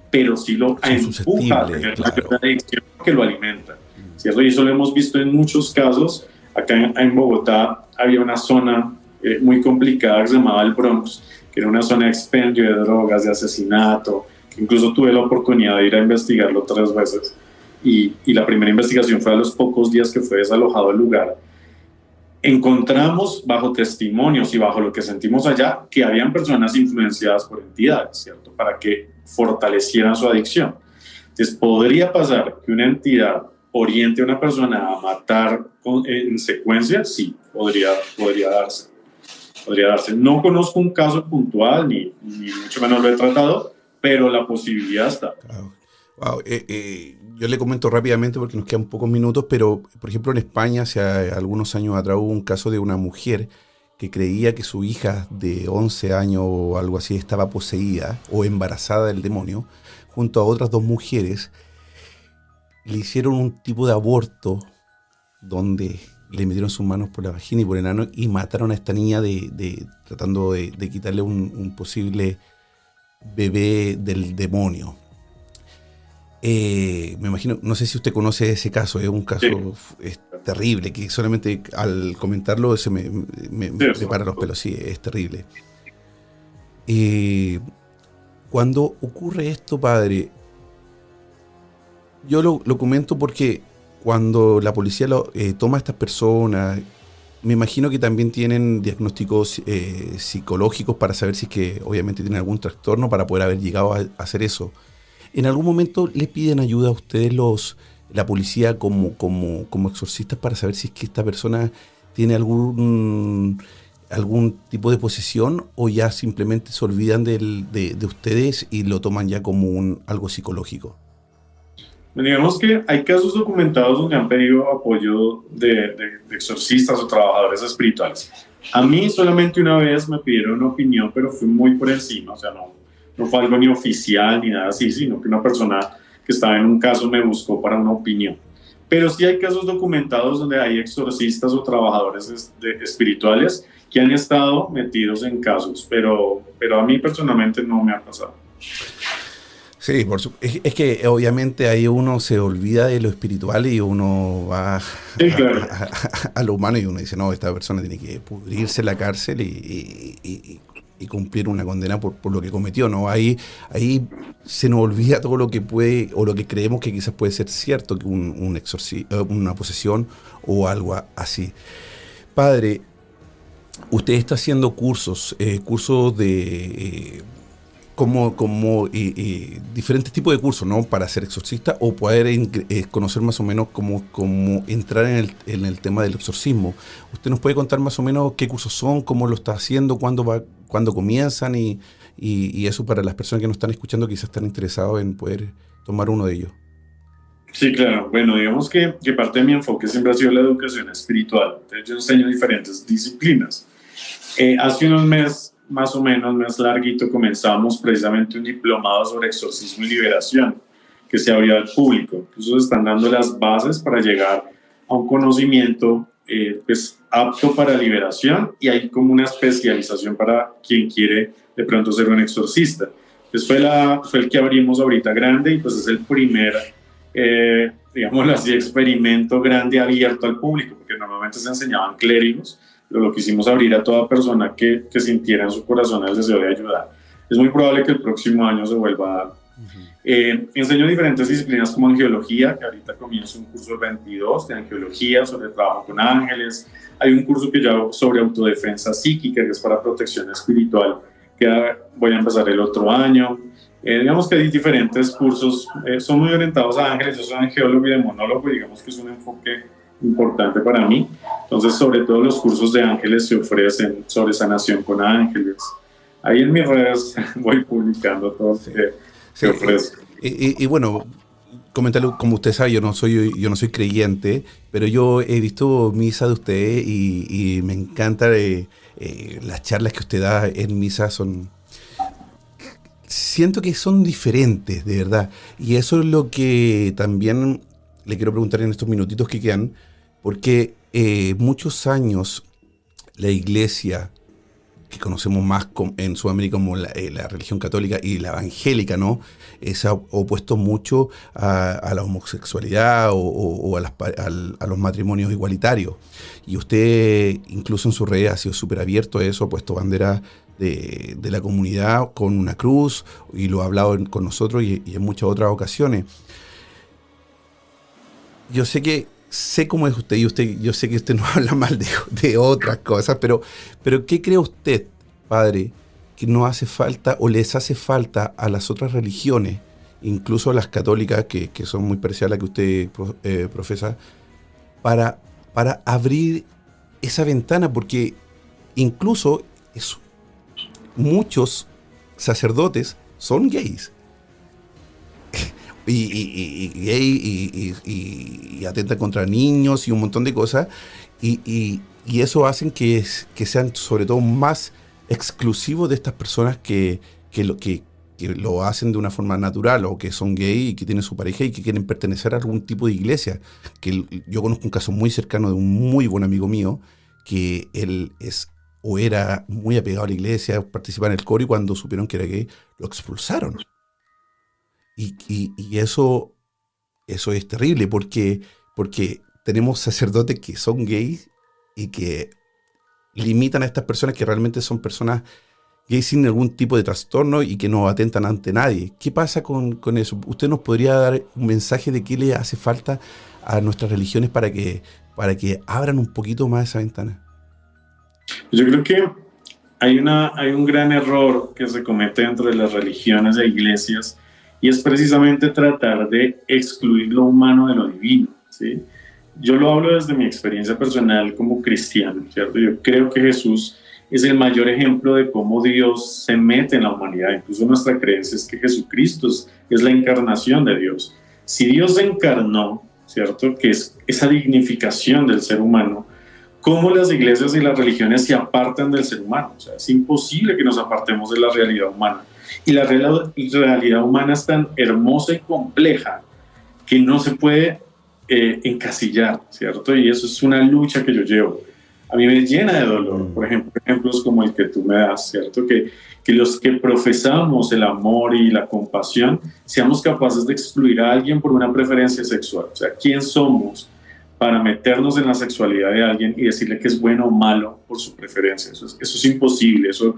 pero sí lo empuja a tener una adicción que lo alimenta, ¿cierto? Y eso lo hemos visto en muchos casos. Acá en Bogotá había una zona muy complicada que se llamaba el Bronx, que era una zona de expendio de drogas, de asesinato, que incluso tuve la oportunidad de ir a investigarlo 3 veces. Y la primera investigación fue a los pocos días que fue desalojado el lugar. Encontramos bajo testimonios y bajo lo que sentimos allá que habían personas influenciadas por entidades, ¿cierto? Para que fortalecieran su adicción. Entonces, ¿podría pasar que una entidad oriente a una persona a matar en secuencia? Sí, podría darse. Podría darse. No conozco un caso puntual, ni mucho menos lo he tratado, pero la posibilidad está. Wow. Yo le comento rápidamente porque nos quedan pocos minutos, pero por ejemplo en España hace algunos años atrás hubo un caso de una mujer que creía que su hija de 11 años o algo así estaba poseída o embarazada del demonio, junto a otras 2 mujeres. Le hicieron un tipo de aborto donde le metieron sus manos por la vagina y por el ano y mataron a esta niña tratando de quitarle un posible bebé del demonio. Me imagino, no sé si usted conoce ese caso, es un caso terrible, que solamente al comentarlo se me para los pelos, sí, es terrible. Cuando ocurre esto, padre, yo lo comento porque cuando la policía toma a estas personas, me imagino que también tienen diagnósticos psicológicos para saber si es que obviamente tienen algún trastorno para poder haber llegado a hacer eso. ¿En algún momento le piden ayuda a ustedes la policía como exorcistas para saber si es que esta persona tiene algún tipo de posesión o ya simplemente se olvidan de ustedes y lo toman ya como algo psicológico? Digamos que hay casos documentados donde han pedido apoyo de exorcistas o trabajadores espirituales. A mí solamente una vez me pidieron una opinión, pero fui muy por encima, o sea, no fue algo ni oficial ni nada así, sino que una persona que estaba en un caso me buscó para una opinión. Pero sí hay casos documentados donde hay exorcistas o trabajadores espirituales que han estado metidos en casos, pero a mí personalmente no me ha pasado. Sí, es que obviamente ahí uno se olvida de lo espiritual y uno va Sí, claro. a lo humano y uno dice, no, esta persona tiene que pudrirse en la cárcel y cumplir una condena por lo que cometió, ¿no? Ahí se nos olvida todo lo que puede, o lo que creemos que quizás puede ser cierto, que una posesión o algo así. Padre, usted está haciendo cursos de como diferentes tipos de cursos, ¿no? Para ser exorcista o poder conocer más o menos cómo entrar en el tema del exorcismo. ¿Usted nos puede contar más o menos qué cursos son, cómo lo está haciendo, cuándo comienzan y eso para las personas que nos están escuchando quizás están interesados en poder tomar uno de ellos? Sí, claro. Bueno, digamos que parte de mi enfoque siempre ha sido la educación espiritual. Entonces yo enseño diferentes disciplinas. Hace unos meses, más o menos, más larguito, comenzamos precisamente un diplomado sobre exorcismo y liberación que se abrió al público. Entonces están dando las bases para llegar a un conocimiento pues, apto para liberación, y hay como una especialización para quien quiere de pronto ser un exorcista. Entonces fue el que abrimos ahorita grande, y pues es el primer, digámoslo así, experimento grande abierto al público, porque normalmente se enseñaban clérigos, pero lo quisimos abrir a toda persona que sintiera en su corazón el deseo de ayudar. Es muy probable que el próximo año se vuelva a dar. Enseño diferentes disciplinas como angelología, que ahorita comienzo un curso el 22 de angelología sobre trabajo con ángeles. Hay un curso que yo hago sobre autodefensa psíquica, que es para protección espiritual, que voy a empezar el otro año. Digamos que hay diferentes cursos, son muy orientados a ángeles. Yo soy angeólogo y demonólogo, y digamos que es un enfoque importante para mí. Entonces, sobre todo los cursos de ángeles se ofrecen sobre sanación con ángeles. Ahí en mis redes voy publicando todo lo que se ofrece. Y bueno, comentarlo, como usted sabe, yo no soy creyente, pero yo he visto misa de usted y me encanta las charlas que usted da en misa. Siento que son diferentes, de verdad. Y eso es lo que también le quiero preguntar en estos minutitos que quedan, porque muchos años la iglesia, que conocemos más en Sudamérica como la religión católica y la evangélica, ¿no? Se ha opuesto mucho a la homosexualidad o a los matrimonios igualitarios. Y usted, incluso en sus redes, ha sido súper abierto a eso, ha puesto bandera de la comunidad con una cruz, y lo ha hablado con nosotros y en muchas otras ocasiones. Yo sé cómo es usted, yo sé que usted no habla mal de otras cosas, pero ¿qué cree usted, padre, que no hace falta o les hace falta a las otras religiones, incluso a las católicas, que son muy parecidas a la que usted profesa, para abrir esa ventana? Porque incluso muchos sacerdotes son gays. Y atentan contra niños y un montón de cosas, y eso hacen que sean sobre todo más exclusivos de estas personas que lo hacen de una forma natural, o que son gay y que tienen su pareja y que quieren pertenecer a algún tipo de iglesia. Que yo conozco un caso muy cercano de un muy buen amigo mío, que él era muy apegado a la iglesia, participaba en el coro, y cuando supieron que era gay lo expulsaron. Y eso es terrible, porque tenemos sacerdotes que son gays y que limitan a estas personas que realmente son personas gays sin ningún tipo de trastorno y que no atentan ante nadie. ¿Qué pasa con eso? ¿Usted nos podría dar un mensaje de qué le hace falta a nuestras religiones para que abran un poquito más esa ventana? Yo creo que hay un gran error que se comete dentro de las religiones e iglesias, y es precisamente tratar de excluir lo humano de lo divino, ¿sí? Yo lo hablo desde mi experiencia personal como cristiano, ¿cierto? Yo creo que Jesús es el mayor ejemplo de cómo Dios se mete en la humanidad. Incluso nuestra creencia es que Jesucristo es la encarnación de Dios. Si Dios se encarnó, ¿cierto? Que es esa dignificación del ser humano, ¿cómo las iglesias y las religiones se apartan del ser humano? O sea, es imposible que nos apartemos de la realidad humana. Y la realidad humana es tan hermosa y compleja que no se puede encasillar, ¿cierto? Y eso es una lucha que yo llevo. A mí me llena de dolor, por ejemplo, ejemplos como el que tú me das, ¿cierto? Que los que profesamos el amor y la compasión seamos capaces de excluir a alguien por una preferencia sexual. O sea, ¿quién somos para meternos en la sexualidad de alguien y decirle que es bueno o malo por su preferencia? Eso es imposible, eso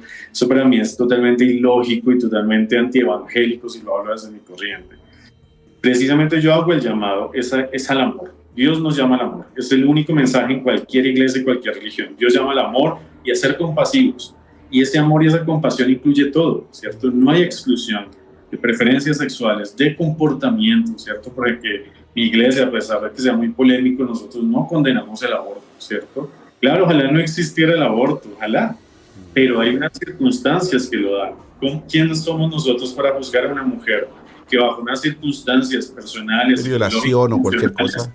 para mí es totalmente ilógico y totalmente antievangélico si lo hablo desde mi corriente. Precisamente yo hago el llamado, es al amor. Dios nos llama al amor. Es el único mensaje en cualquier iglesia y cualquier religión. Dios llama al amor y a ser compasivos. Y ese amor y esa compasión incluye todo, ¿cierto? No hay exclusión de preferencias sexuales, de comportamiento, ¿cierto? Porque mi iglesia, a pesar de que sea muy polémico, nosotros no condenamos el aborto, ¿cierto? Claro, ojalá no existiera el aborto, ojalá. Pero hay unas circunstancias que lo dan. ¿Quiénes somos nosotros para juzgar a una mujer que bajo unas circunstancias personales, violación o cualquier cosa?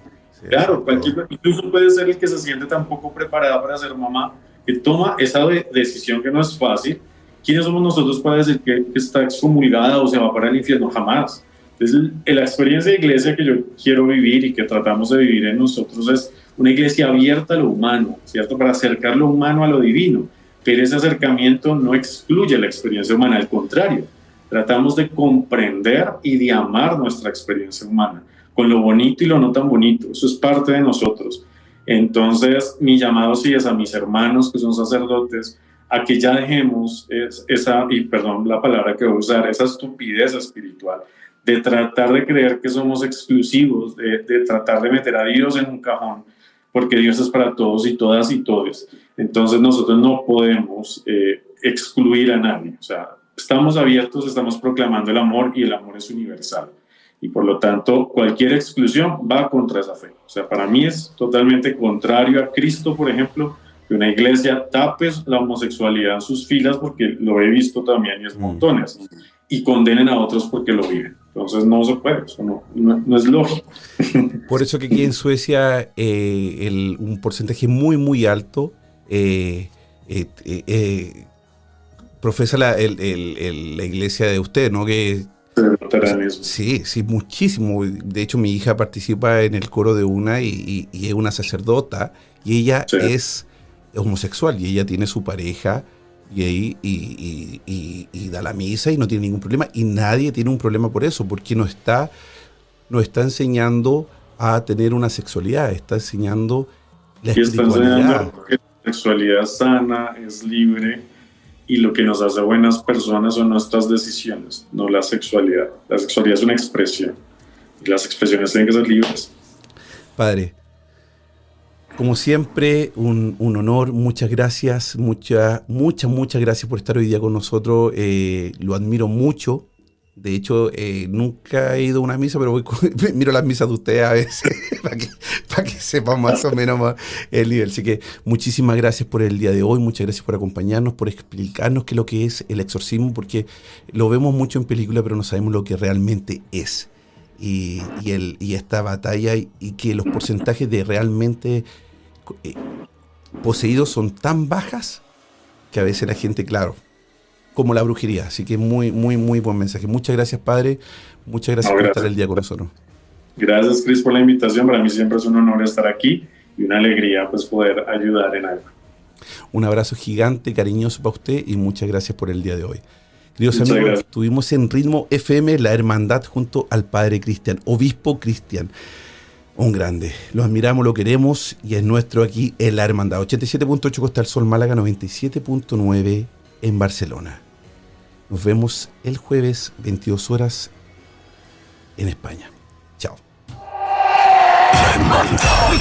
Claro, incluso puede ser el que se siente tan poco preparada para ser mamá, que toma esa decisión que no es fácil. ¿Quiénes somos nosotros para decir que está excomulgada o se va para el infierno? Jamás. Entonces, la experiencia de iglesia que yo quiero vivir y que tratamos de vivir en nosotros es una iglesia abierta a lo humano, ¿cierto? Para acercar lo humano a lo divino. Pero ese acercamiento no excluye la experiencia humana, al contrario. Tratamos de comprender y de amar nuestra experiencia humana, con lo bonito y lo no tan bonito. Eso es parte de nosotros. Entonces, mi llamado sí es a mis hermanos que son sacerdotes, a que ya dejemos y perdón la palabra que voy a usar, esa estupidez espiritual, de tratar de creer que somos exclusivos, de tratar de meter a Dios en un cajón, porque Dios es para todos y todas y todos. Entonces, nosotros no podemos excluir a nadie. O sea, estamos abiertos, estamos proclamando el amor y el amor es universal. Y por lo tanto, cualquier exclusión va contra esa fe. O sea, para mí es totalmente contrario a Cristo, por ejemplo, que una iglesia tape la homosexualidad en sus filas, porque lo he visto también y es montones, y condenen a otros porque lo viven. Entonces no se puede, eso no es lógico. Por eso que aquí en Suecia un porcentaje muy, muy alto profesa la iglesia de usted, ¿no? Que sí, muchísimo. De hecho, mi hija participa en el coro de una y es una sacerdota y ella es homosexual y ella tiene su pareja y da la misa y no tiene ningún problema y nadie tiene un problema por eso, porque nos está enseñando a tener una sexualidad, está enseñando la espiritualidad. Está enseñando que la sexualidad sana, es libre. Y lo que nos hace buenas personas son nuestras decisiones, no la sexualidad. La sexualidad es una expresión y las expresiones tienen que ser libres. Padre, como siempre, un honor, muchas gracias, muchas gracias por estar hoy día con nosotros. Lo admiro mucho. De hecho, nunca he ido a una misa, pero miro las misas de ustedes a veces para que sepan más o menos el nivel. Así que muchísimas gracias por el día de hoy, muchas gracias por acompañarnos, por explicarnos qué es lo que es el exorcismo, porque lo vemos mucho en película, pero no sabemos lo que realmente es. Y esta batalla y que los porcentajes de realmente poseídos son tan bajas que a veces la gente, claro, como la brujería. Así que muy, muy, muy buen mensaje. Muchas gracias, Padre. Muchas gracias por estar el día con nosotros. Gracias, Cris, por la invitación. Para mí siempre es un honor estar aquí y una alegría pues poder ayudar en algo. Un abrazo gigante, cariñoso para usted y muchas gracias por el día de hoy. Queridos amigos, estuvimos en Ritmo FM, la hermandad junto al Padre Cristian, Obispo Cristian. Un grande. Lo admiramos, lo queremos y es nuestro aquí en la hermandad. 87.8 Costa del Sol, Málaga, 97.9 en Barcelona. Nos vemos el jueves, 22 horas, en España. Chao. La hermandad.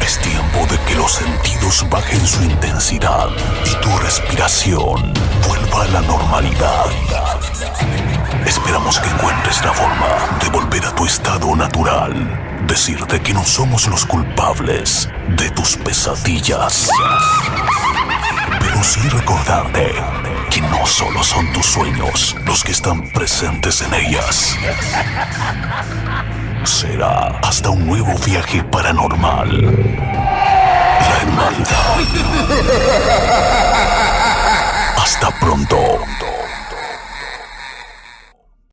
Es tiempo de que los sentidos bajen su intensidad y tu respiración vuelva a la normalidad. Esperamos que encuentres la forma de volver a tu estado natural. Decirte que no somos los culpables de tus pesadillas. Pero sí recordarte que no solo son tus sueños los que están presentes en ellas. Será hasta un nuevo viaje paranormal. La hermandad.